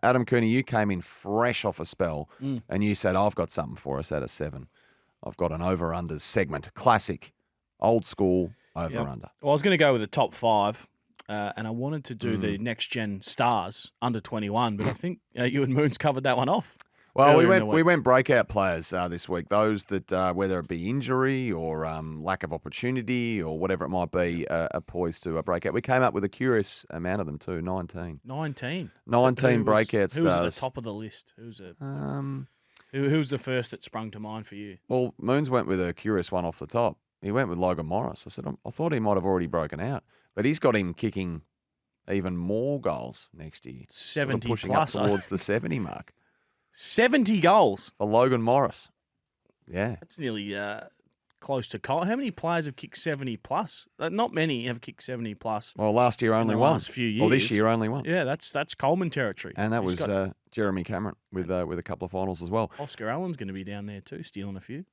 Adam Cooney, you came in fresh off a spell and you said, I've got something for us at a 7. I've got an over-unders segment. Classic, old school over-under. Well, I was going to go with the top 5, and I wanted to do the next-gen stars under 21, but I think you and Moons covered that one off. Well, we went breakout players this week. Those that, whether it be injury or lack of opportunity or whatever it might be, are poised to break out. We came up with a curious amount of them too, 19. 19? 19 breakout stars. Who was at the top of the list? Who's the first that sprung to mind for you? Well, Moons went with a curious one off the top. He went with Logan Morris. I said, I thought he might have already broken out, but he's got him kicking even more goals next year. 70 pushing plus. up towards the 70 mark. 70 goals For Logan Morris. Yeah. That's nearly close to Cole. How many players have kicked 70 plus? Not many have kicked 70 plus. Well, last year only one. Last few years. Well, this year only one. Yeah, that's Coleman territory. And that was Jeremy Cameron with a couple of finals as well. Oscar Allen's going to be down there too, stealing a few.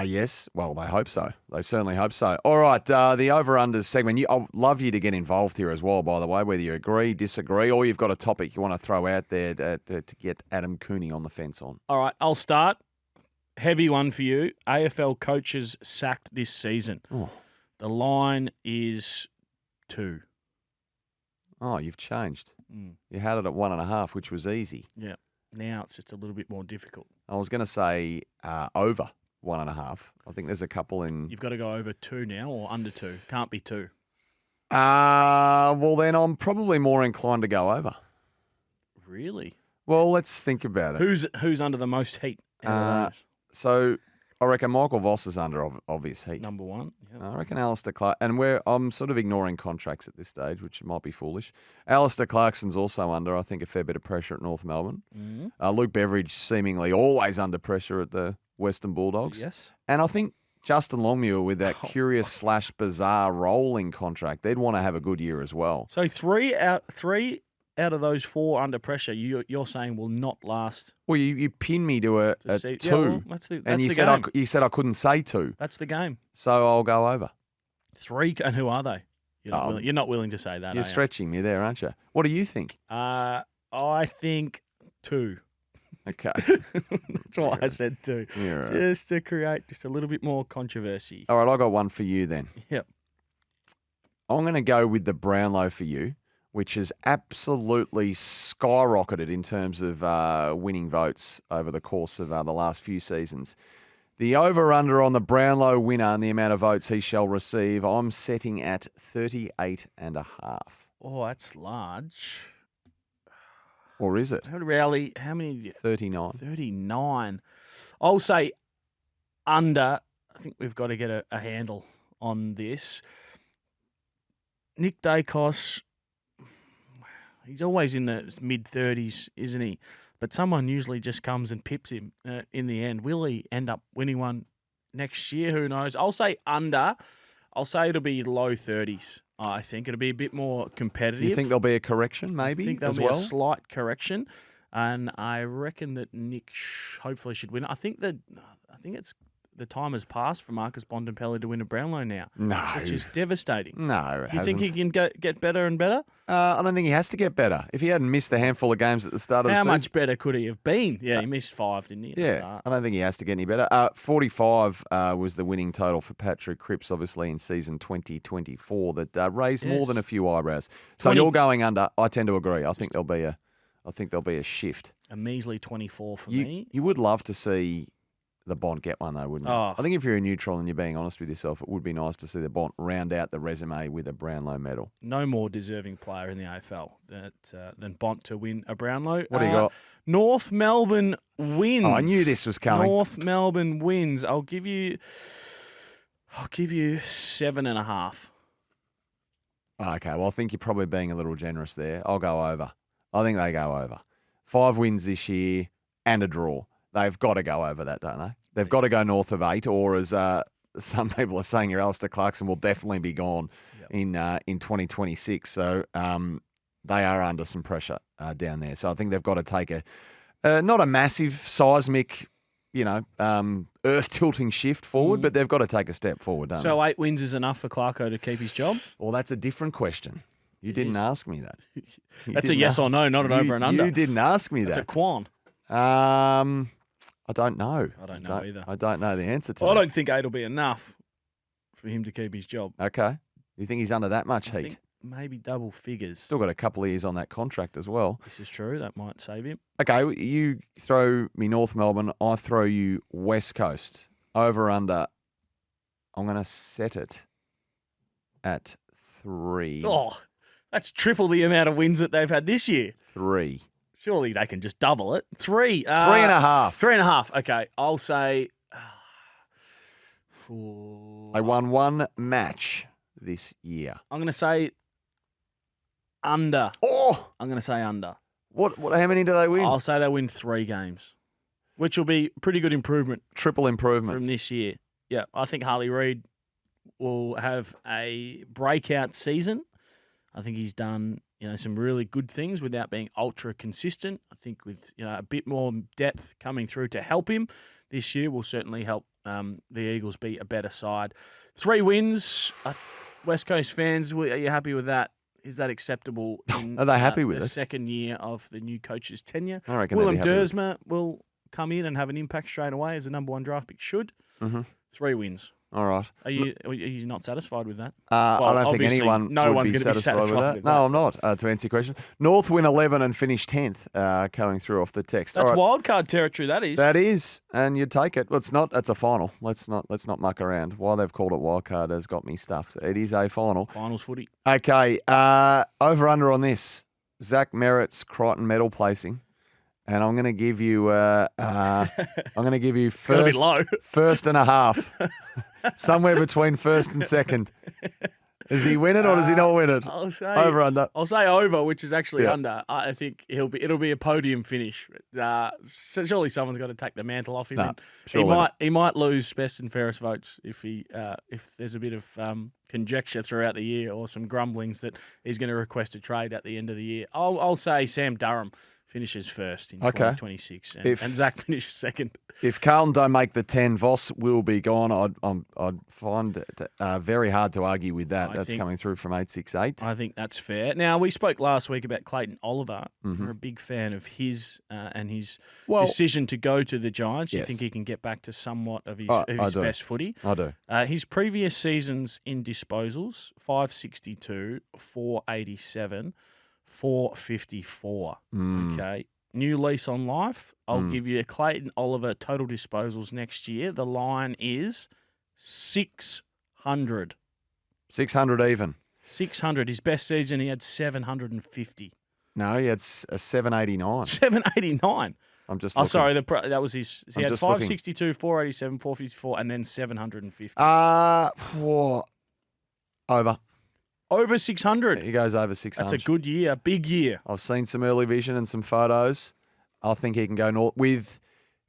Yes. Well, they hope so. They certainly hope so. All right, the over-unders segment. I'd love you to get involved here as well, by the way, whether you agree, disagree, or you've got a topic you want to throw out there to get Adam Cooney on the fence on. All right, I'll start. Heavy one for you. AFL coaches sacked this season. Oh. The line is 2. Oh, you've changed. You had it at 1.5, which was easy. Yeah. Now it's just a little bit more difficult. I was going to say over 1.5. I think there's a couple in. You've got to go over 2 now or under 2. Can't be 2. Well, then I'm probably more inclined to go over. Really? Well, let's think about it. Who's under the most heat out of those? So I reckon Michael Voss is under obvious heat. Number 1. Yep. I reckon Alistair Clark, and I'm sort of ignoring contracts at this stage, which might be foolish. Alistair Clarkson's also under, I think, a fair bit of pressure at North Melbourne. Mm-hmm. Luke Beveridge seemingly always under pressure at the Western Bulldogs. Yes. And I think Justin Longmuir with that curious / bizarre rolling contract, they'd want to have a good year as well. So 3 out of those 4 under pressure, you're saying will not last. Well, you pinned me to a 2, yeah, well, that's the and game. you said I couldn't say 2. That's the game. So I'll go over. 3, and who are they? You're not willing to say that. You're stretching me there, aren't you? What do you think? I think 2. Okay. That's why I said 2. Right. Just to create just a little bit more controversy. All right, I got one for you then. Yep. I'm going to go with the Brownlow for you, which has absolutely skyrocketed in terms of winning votes over the course of the last few seasons. The over-under on the Brownlow winner and the amount of votes he shall receive, I'm setting at 38.5. Oh, that's large. Or is it? Rowley, how many? 39. 39. I'll say under. I think we've got to get a handle on this. Nick Dacos, he's always in the mid-30s, isn't he? But someone usually just comes and pips him in the end. Will he end up winning one next year? Who knows? I'll say under. I'll say it'll be low 30s. I think it'll be a bit more competitive. You think there'll be a correction maybe I think there'll as be well? a slight correction. And I reckon that Nick hopefully should win. I think it's the time has passed for Marcus Bontempelli to win a Brownlow now. No. Which is devastating. No, You think he can get better and better? I don't think he has to get better. If he hadn't missed a handful of games at the start of the season. How much better could he have been? Yeah, he missed 5, didn't he, at the start? I don't think he has to get any better. 45 was the winning total for Patrick Cripps, obviously, in season 2024 that raised more than a few eyebrows. So you're going under. I tend to agree. I think there'll be a shift. A measly 24 for me. You would love to see the Bont get one, though, wouldn't you? Oh. I think if you're a neutral and you're being honest with yourself, it would be nice to see the Bont round out the resume with a Brownlow medal. No more deserving player in the AFL than Bont to win a Brownlow. What do you got? North Melbourne wins. Oh, I knew this was coming. North Melbourne wins. I'll give you 7.5. Okay, well, I think you're probably being a little generous there. I'll go over. I think they go over. 5 wins this year and a draw. They've got to go over that, don't they? They've got to go north of 8, or as some people are saying, your Alistair Clarkson will definitely be gone in 2026. So they are under some pressure down there. So I think they've got to take not a massive seismic, earth-tilting shift forward, but they've got to take a step forward, don't they? So 8 wins is enough for Clarko to keep his job? Well, that's a different question. You didn't ask me that. That's a yes or no, not an over and under. You didn't ask me That's that. a quan. I don't know. I don't know either. I don't know the answer to I that. don't think 8 will be enough for him to keep his job. Okay. You think he's under that much I heat? think maybe double figures. Still got a couple of years on that contract as well. This is true. That might save him. Okay, you throw me North Melbourne. I throw you West Coast. Over under. I'm going to set it at 3. Oh, that's triple the amount of wins that they've had this year. 3. Surely they can just double it. 3. 3.5. 3.5. Okay, I'll say. They won one match this year. I'm going to say under. Oh, I'm going to say under. what? How many do they win? I'll say they win 3 games, which will be pretty good improvement Triple improvement. from this year. Yeah, I think Harley Reid will have a breakout season. I think he's done, some really good things without being ultra consistent. I think with, a bit more depth coming through to help him this year will certainly help the Eagles be a better side. 3 wins. West Coast fans, are you happy with that? Is that acceptable? In, Are they happy with the it? second year of the new coach's tenure? I reckon they'd be Willem happy with it. Dersma will come in and have an impact straight away as the number 1 draft pick should. Mm-hmm. 3 wins. All right. Are you not satisfied with that? I don't think obviously, anyone no would one's be gonna be satisfied with satisfied that. with No, that. I'm not, to answer your question. North win 11 and finish 10th, coming through off the text. That's All right. wild card territory, that is. That is, and you take it. Well, it's not. It's a final. Let's not muck around. Why they've called it wild card has got me stuffed. It is a final. Finals footy. Okay, over under on this. Zach Merritt's Clayton Medal placing, and I'm going to give you. I'm going to give you It's got to be first, low. first and a half, somewhere between first and second. Does he win it or does he not win it? I'll say Over under. I'll say over, which is actually Yeah. under. I think it'll be a podium finish. So surely someone's got to take the mantle off him. No, and surely he might lose best and fairest votes if there's a bit of conjecture throughout the year or some grumblings that he's going to request a trade at the end of the year. I'll say Sam Durham finishes first in Okay. 2026 and Zach finishes second. If Carlton don't make the 10, Voss will be gone. I'd find it very hard to argue with that. I That's think- coming through from 868. I think that's fair. Now, we spoke last week about Clayton Oliver. Mhm. We're a big fan of his and his Well, decision to go to the Giants. You Yes. think he can get back to somewhat of his, I do. best footy? I do. His previous seasons in disposals, 562, 487, 454. Mm. Okay. New lease on life. I'll Mm. give you Clayton Oliver total disposals next year. The line is 600. 600 even. 600. His best season, he had 750. No, he had a 789. 789. I'm just Oh, looking. sorry. That was his. He I'm had just looking. 562, 487, 454, and then 750. Over. Over 600. He goes over 600. That's a good year. Big year. I've seen some early vision and some photos. I think he can go north. With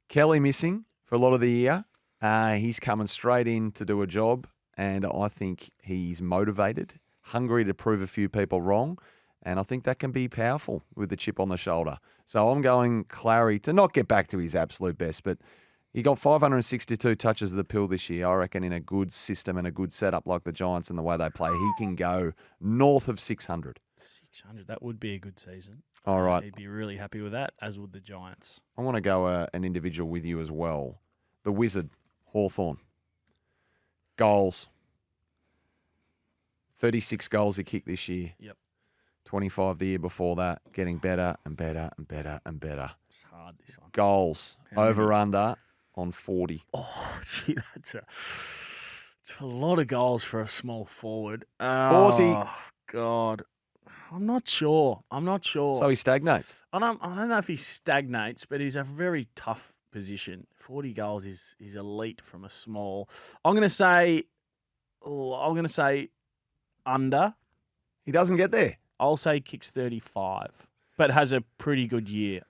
Kelly missing for a lot of the year, he's coming straight in to do a job, and I think he's motivated, hungry to prove a few people wrong, and I think that can be powerful with the chip on the shoulder. So I'm going Clary to not get back to his absolute best, but he got 562 touches of the pill this year. I reckon in a good system and a good setup like the Giants and the way they play, he can go north of 600. 600. That would be a good season. All right. He'd be really happy with that, as would the Giants. I want to go an individual with you as well. The Wizard, Hawthorn. Goals. 36 goals he kicked this year. Yep. 25 the year before that. Getting better and better and better and better. It's hard, this one. Goals. How many? Over under on 40. Oh, gee, it's a lot of goals for a small forward. 40. Oh, God. I'm not sure. So he stagnates. I don't know if he stagnates, but he's a very tough position. 40 goals is elite from a small. I'm going to say under. He doesn't get there. I'll say kicks 35, but has a pretty good year.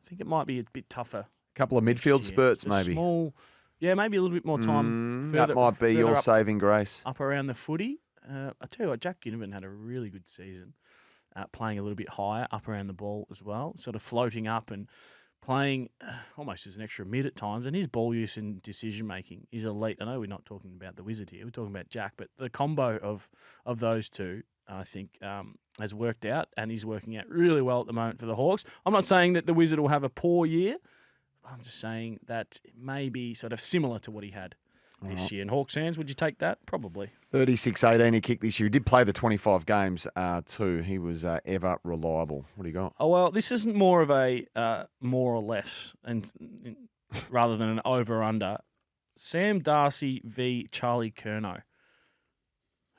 I think it might be a bit tougher. Couple of next midfield year. spurts, A maybe. Small, yeah, maybe a little bit more time. That might be further your up, saving grace. up around the footy. I tell you what, Jack Ginnivan had a really good season, playing a little bit higher, up around the ball as well, sort of floating up and playing almost as an extra mid at times. And his ball use and decision making is elite. I know we're not talking about the Wizard here; we're talking about Jack, but the combo of those two I think, has worked out, and he's working out really well at the moment for the Hawks. I'm not saying that the Wizard will have a poor year. I'm just saying that it may be sort of similar to what he had this year. And Hawks fans, would you take that? Probably. 36-18 he kicked this year. He did play the 25 games too. He was ever reliable. What do you got? Oh, well, this isn't more of a more or less, and rather than an over-under. Sam Darcy v. Charlie Curnow.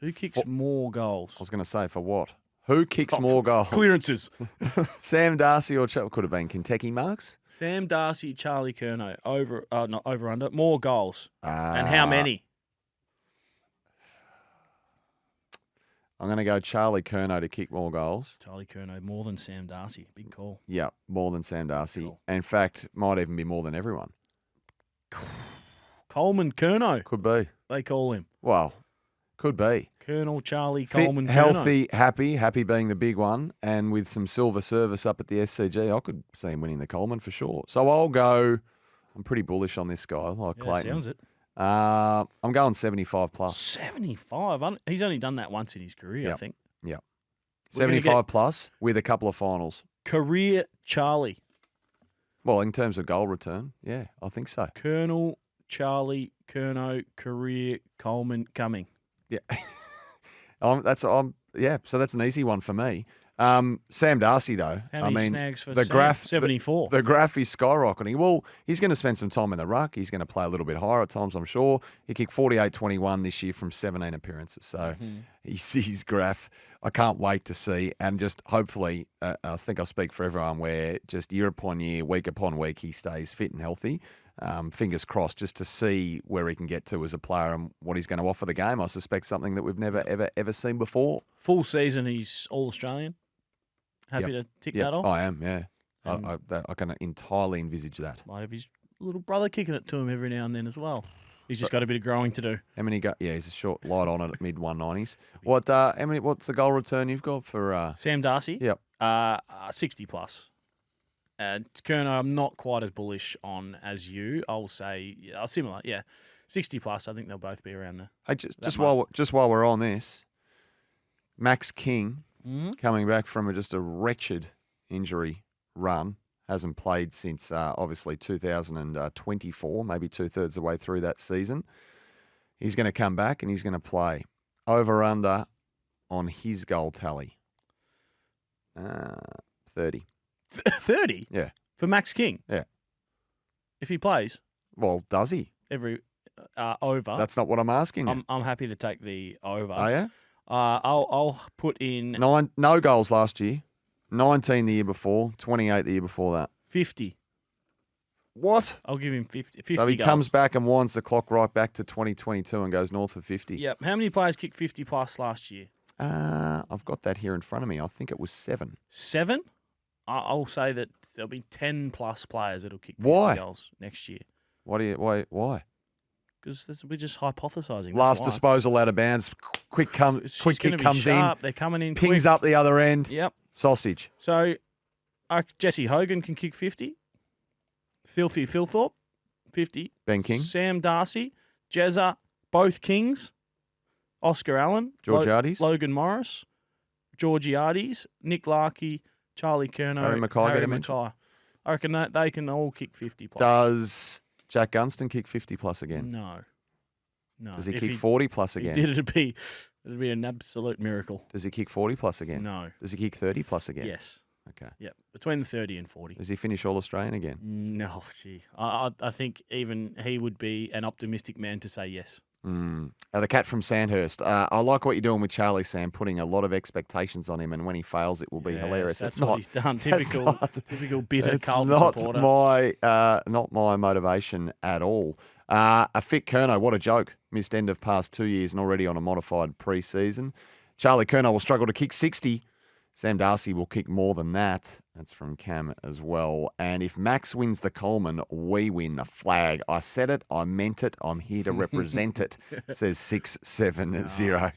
Who kicks more goals? I was going to say, for what? Who kicks more goals? Clearances. Sam Darcy or could have been Kentucky Marks? Sam Darcy, Charlie Curnow. Not over under. More goals. And how many? I'm going to go Charlie Curnow to kick more goals. Charlie Curnow more than Sam Darcy. Big call. Yeah, more than Sam Darcy. Cool. In fact, might even be more than everyone. Coleman Curnow. Could be. They call him. Well, could be. Colonel Charlie Fit, Coleman Curnow. healthy, happy being the big one, and with some silver service up at the SCG, I could see him winning the Coleman for sure. So I'll go. I'm pretty bullish on this guy. I like Clayton. Sounds it. I'm going 75 plus. 75. He's only done that once in his career, I think. Yeah. We're gonna 75 plus with a couple of finals. Career Charlie. Well, in terms of goal return, yeah, I think so. Colonel Charlie Curnow, career Coleman coming. Yeah. So that's an easy one for me. Sam Darcy, though. How many snags for the Sam? graph, 74. The graph is skyrocketing. Well, he's going to spend some time in the ruck. He's going to play a little bit higher at times, I'm sure. He kicked 48-21 this year from 17 appearances. So his graph, I can't wait to see. And just hopefully, I think I speak for everyone, where just year upon year, week upon week, he stays fit and healthy. Fingers crossed, just to see where he can get to as a player and what he's going to offer the game. I suspect something that we've never, ever seen before. Full season, he's All-Australian. Happy to tick that off? I am, yeah. I can entirely envisage that. Might have his little brother kicking it to him every now and then as well. He's just got a bit of growing to do. How many yeah, he's a short light on it at mid 190s. What's the goal return you've got for Sam Darcy? Yep. 60 plus. Curnow, I'm not quite as bullish on as you. I'll say similar, yeah. 60 plus. I think they'll both be around there. Hey, just while we're on this, Max King coming back from just a wretched injury run, hasn't played since obviously 2024, maybe 2/3 of the way through that season. He's going to come back and he's going to play. Over under on his goal tally. 30. 30? Yeah. For Max King? Yeah. If he plays? Well, does he? Every over. That's not what I'm asking you. I'm happy to take the over. Are you? I'll put in... No goals last year. 19 the year before. 28 the year before that. 50. What? I'll give him 50 So he goals. comes back and winds the clock right back to 2022 and goes north of 50. Yep. How many players kicked 50 plus last year? I've got that here in front of me. I think it was 7. 7? I'll say that there'll be 10 plus players that'll kick 50 goals next year. Why? Because we're just hypothesising. Last disposal out of bounds. Quick kick comes sharp. in. They're coming in Pings quick. up the other end. Yep. Sausage. So Jesse Hogan can kick 50. Filthy Philthorpe, 50. Ben King. Sam Darcy. Jezza, both Kings. Oscar Allen. Georgiades. Logan Morris. Georgiades. Nick Larkey. Charlie Curnow. Harry Mackay get a mention? I reckon that they can all kick 50 plus. Does Jack Gunston kick 50 plus again? No. Does he kick 40 plus again? It'd be an absolute miracle. Does he kick 40 plus again? No. Does he kick 30 plus again? Yes. Okay. Yep. Between the 30 and 40. Does he finish All-Australian again? No, gee. I think even he would be an optimistic man to say yes. The cat from Sandhurst. I like what you're doing with Charlie, Sam, putting a lot of expectations on him, and when he fails, it will be hilarious. That's what he's done. Typical bitter Carlton not supporter. Not my motivation at all. A fit Curnow, what a joke. Missed end of past 2 years and already on a modified pre-season. Charlie Curnow will struggle to kick 60. Sam Darcy will kick more than that. That's from Cam as well. And if Max wins the Coleman, we win the flag. I said it. I meant it. I'm here to represent it, says 670.